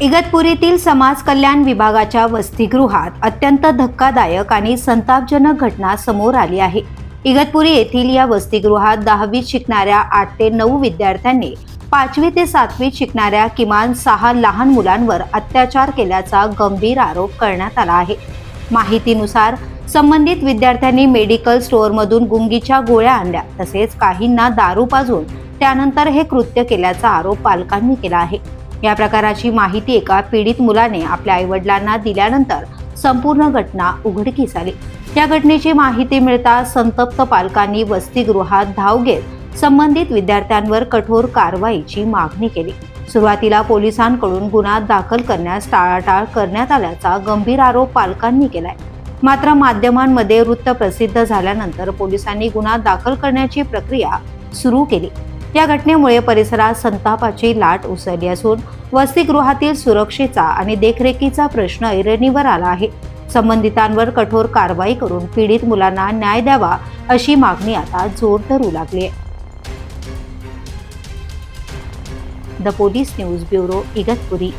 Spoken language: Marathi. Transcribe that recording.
इगतपुरीतील समाज कल्याण विभागाच्या वसतिगृहात अत्यंत धक्कादायक आणि संतापजनक घटना समोर आली आहे। इगतपुरी येथील या वसतिगृहात 10वीत शिकणाऱ्या 8 ते 9 विद्यार्थ्यांनी 5वी ते 7वीत शिकणाऱ्या किमान 6 लहान मुलांवर अत्याचार केल्याचा गंभीर आरोप करण्यात आला आहे। माहितीनुसार संबंधित विद्यार्थ्यांनी मेडिकल स्टोअरमधून गुंगीच्या गोळ्या आणल्या, तसेच काहींना दारू पाजून त्यानंतर हे कृत्य केल्याचा आरोप पालकांनी केला आहे। या प्रकाराची माहिती एका पीडित मुलाने आपल्या आईवडिलांना दिल्यानंतर संपूर्ण घटना उघडकीस आली। या घटनेची माहिती मिळता संतप्त पालकांनी वसतिगृहात धाव घेत संबंधित विद्यार्थ्यांवर कठोर कारवाईची मागणी केली। सुरुवातीला पोलिसांकडून गुन्हा दाखल करण्यास टाळाटाळ करण्यात आल्याचा गंभीर आरोप पालकांनी केलाय। मात्र माध्यमांमध्ये वृत्त प्रसिद्ध झाल्यानंतर पोलिसांनी गुन्हा दाखल करण्याची प्रक्रिया सुरू केली। या घटनेमुळे परिसरात संतापाची लाट उसळली असून वसतिगृहातील सुरक्षेचा आणि देखरेखीचा प्रश्न ऐरणीवर आला आहे। संबंधितांवर कठोर कारवाई करून पीडित मुलांना न्याय द्यावा अशी मागणी आता जोर धरू लागली आहे। The police news bureau, Igatpuri.